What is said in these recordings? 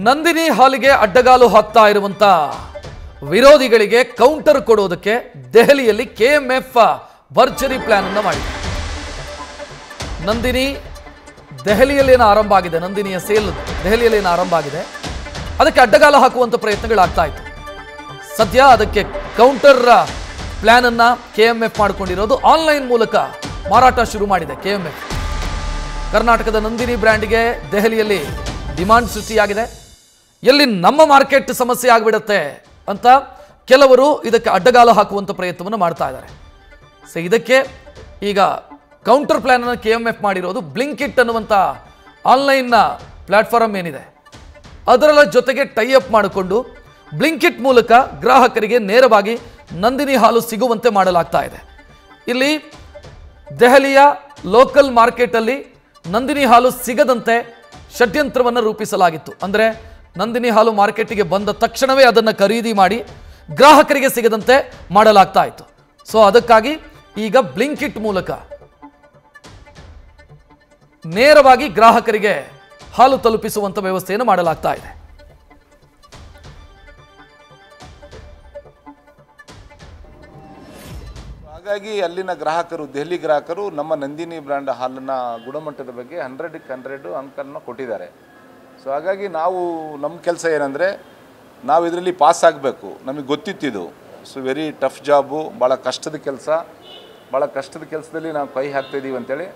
ನಂದಿನಿ ಹಾಲಿಗೆ ಅಡ್ಡಗಾಲು ಹಾಕ್ತಾ ಇರುವಂತ ವಿರೋಧಿಗಳಿಗೆ ಕೌಂಟರ್ ಕೊಡೋದಕ್ಕೆ ದೆಹಲಿಯಲ್ಲಿ ಕೆಎಂಎಫ್ ಭರ್ಜರಿ ಪ್ಲಾನ್ ಅನ್ನು ಮಾಡಿದೆ. ನಂದಿನಿ ದೆಹಲಿಯಲ್ಲಿ ಆರಂಭ ಆಗಿದೆ, ನಂದಿನಿಯ ಸೇಲ್ ದೆಹಲಿಯಲ್ಲಿ ಆರಂಭ ಆಗಿದೆ. ಅದಕ್ಕೆ ಅಡ್ಡಗಾಲು ಹಾಕುವಂತ ಪ್ರಯತ್ನಗಳಾಗ್ತಾ ಇತ್ತು. ಸದ್ಯ ಅದಕ್ಕೆ ಕೌಂಟರ್ ಪ್ಲಾನ್ ಅನ್ನ ಕೆಎಂಎಫ್ ಮಾಡಿಕೊಂಡಿರೋದು. ಆನ್ಲೈನ್ ಮೂಲಕ ಮಾರಾಟ ಶುರು ಮಾಡಿದೆ ಕೆಎಂಎಫ್. ಕರ್ನಾಟಕದ ನಂದಿನಿ ಬ್ರ್ಯಾಂಡ್ಗೆ ದೆಹಲಿಯಲ್ಲಿ ಡಿಮಾಂಡ್ ಸೃಷ್ಟಿಯಾಗಿದೆ. ಎಲ್ಲಿ ನಮ್ಮ ಮಾರ್ಕೆಟ್ ಸಮಸ್ಯೆ ಆಗಿಬಿಡುತ್ತೆ ಅಂತ ಕೆಲವರು ಇದಕ್ಕೆ ಅಡ್ಡಗಾಲು ಹಾಕುವಂತ ಪ್ರಯತ್ನವನ್ನು ಮಾಡ್ತಾ ಇದ್ದಾರೆ. ಸೊ ಇದಕ್ಕೆ ಈಗ ಕೌಂಟರ್ ಪ್ಲಾನ್ ಅನ್ನು ಕೆಎಂಎಫ್ ಮಾಡಿರೋದು. ಬ್ಲಿಂಕಿಟ್ ಅನ್ನುವಂಥ ಆನ್ಲೈನ್ ಪ್ಲಾಟ್ಫಾರ್ಮ್ ಏನಿದೆ ಅದರ ಜೊತೆಗೆ ಟೈ ಅಪ್ ಮಾಡಿಕೊಂಡು ಬ್ಲಿಂಕಿಟ್ ಮೂಲಕ ಗ್ರಾಹಕರಿಗೆ ನೇರವಾಗಿ ನಂದಿನಿ ಹಾಲು ಸಿಗುವಂತೆ ಮಾಡಲಾಗ್ತಾ ಇದೆ. ಇಲ್ಲಿ ದೆಹಲಿಯ ಲೋಕಲ್ ಮಾರ್ಕೆಟಲ್ಲಿ ನಂದಿನಿ ಹಾಲು ಸಿಗದಂತೆ ಷಡ್ಯಂತ್ರವನ್ನು ರೂಪಿಸಲಾಗಿತ್ತು. ಅಂದರೆ ನಂದಿನಿ ಹಾಲು ಮಾರ್ಕೆಟಿಗೆ ಬಂದ ತಕ್ಷಣವೇ ಅದನ್ನು ಖರೀದಿ ಮಾಡಿ ಗ್ರಾಹಕರಿಗೆ ಸಿಗದಂತೆ ಮಾಡಲಾಗ್ತಾ ಇತ್ತು. ಸೊ ಅದಕ್ಕಾಗಿ ಈಗ ಬ್ಲಿಂಕಿಟ್ ಮೂಲಕ ನೇರವಾಗಿ ಗ್ರಾಹಕರಿಗೆ ಹಾಲು ತಲುಪಿಸುವಂತ ವ್ಯವಸ್ಥೆಯನ್ನು ಮಾಡಲಾಗ್ತಾ ಇದೆ. ಹಾಗಾಗಿ ಅಲ್ಲಿನ ಗ್ರಾಹಕರು, ದೆಹಲಿ ಗ್ರಾಹಕರು ನಮ್ಮ ನಂದಿನಿ ಬ್ರ್ಯಾಂಡ್ ಹಾಲಿನ ಗುಣಮಟ್ಟದ ಬಗ್ಗೆ 100ಕ್ಕೆ 100 ಅಂಕನ್ನು ಕೊಟ್ಟಿದ್ದಾರೆ. ಸೊ ಹಾಗಾಗಿ ನಮ್ಮ ಕೆಲಸ ಏನಂದರೆ ನಾವು ಇದರಲ್ಲಿ ಪಾಸ್ ಆಗಬೇಕು. ನಮಗೆ ಗೊತ್ತಿತ್ತಿದು. ಸೊ ವೆರಿ ಟಫ್ ಜಾಬು, ಭಾಳ ಕಷ್ಟದ ಕೆಲಸ. ಭಾಳ ಕಷ್ಟದ ಕೆಲಸದಲ್ಲಿ ನಾವು ಕೈ ಹಾಕ್ತಾಯಿದ್ದೀವಿ ಅಂತೇಳಿ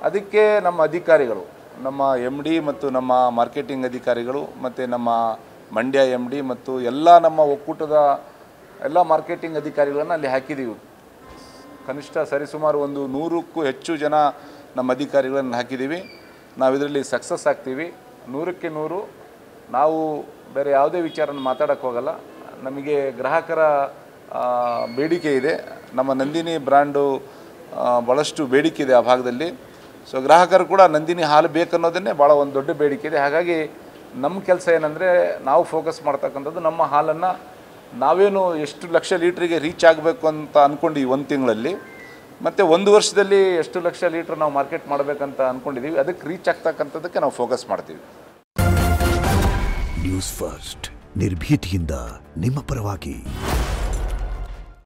ಅದಕ್ಕೆ ನಮ್ಮ ಅಧಿಕಾರಿಗಳು, ನಮ್ಮ MD ಮತ್ತು ನಮ್ಮ ಮಾರ್ಕೆಟಿಂಗ್ ಅಧಿಕಾರಿಗಳು ಮತ್ತು ನಮ್ಮ ಮಂಡ್ಯ MD ಮತ್ತು ಎಲ್ಲ ನಮ್ಮ ಒಕ್ಕೂಟದ ಎಲ್ಲ ಮಾರ್ಕೆಟಿಂಗ್ ಅಧಿಕಾರಿಗಳನ್ನು ಅಲ್ಲಿ ಹಾಕಿದ್ದೀವಿ. ಕನಿಷ್ಠ ಸರಿಸುಮಾರು ಒಂದು 100ಕ್ಕೂ ಹೆಚ್ಚು ಜನ ನಮ್ಮ ಅಧಿಕಾರಿಗಳನ್ನು ಹಾಕಿದ್ದೀವಿ. ನಾವು ಇದರಲ್ಲಿ ಸಕ್ಸಸ್ ಆಗ್ತೀವಿ 100ಕ್ಕೆ 100. ನಾವು ಬೇರೆ ಯಾವುದೇ ವಿಚಾರನ ಮಾತಾಡೋಕ್ಕೆ ಹೋಗಲ್ಲ. ನಮಗೆ ಗ್ರಾಹಕರ ಬೇಡಿಕೆ ಇದೆ. ನಮ್ಮ ನಂದಿನಿ ಬ್ರ್ಯಾಂಡು ಭಾಳಷ್ಟು ಬೇಡಿಕೆ ಇದೆ ಆ ಭಾಗದಲ್ಲಿ. ಸೊ ಗ್ರಾಹಕರು ಕೂಡ ನಂದಿನಿ ಹಾಲು ಬೇಕನ್ನೋದನ್ನೇ ಭಾಳ ಒಂದು ದೊಡ್ಡ ಬೇಡಿಕೆ ಇದೆ. ಹಾಗಾಗಿ ನಮ್ಮ ಕೆಲಸ ಏನಂದರೆ ನಾವು ಫೋಕಸ್ ಮಾಡ್ತಕ್ಕಂಥದ್ದು ನಮ್ಮ ಹಾಲನ್ನು ನಾವೇನು ಎಷ್ಟು ಲಕ್ಷ ಲೀಟ್ರಿಗೆ ರೀಚ್ ಆಗಬೇಕು ಅಂತ ಅಂದ್ಕೊಂಡಿವಿ 1 ತಿಂಗಳಲ್ಲಿ, ಮತ್ತು 1 ವರ್ಷದಲ್ಲಿ ಎಷ್ಟು ಲಕ್ಷ ಲೀಟ್ರ್ ನಾವು ಮಾರ್ಕೆಟ್ ಮಾಡಬೇಕಂತ ಅಂದ್ಕೊಂಡಿದ್ದೀವಿ. ಅದಕ್ಕೆ ರೀಚ್ ಆಗ್ತಕ್ಕಂಥದ್ದಕ್ಕೆ ನಾವು ಫೋಕಸ್ ಮಾಡ್ತೀವಿ. ನ್ಯೂಸ್ ಫಸ್ಟ್, ನಿರ್ಭೀತಿಯಿಂದ ನಿಮ್ಮ ಪರವಾಗಿ.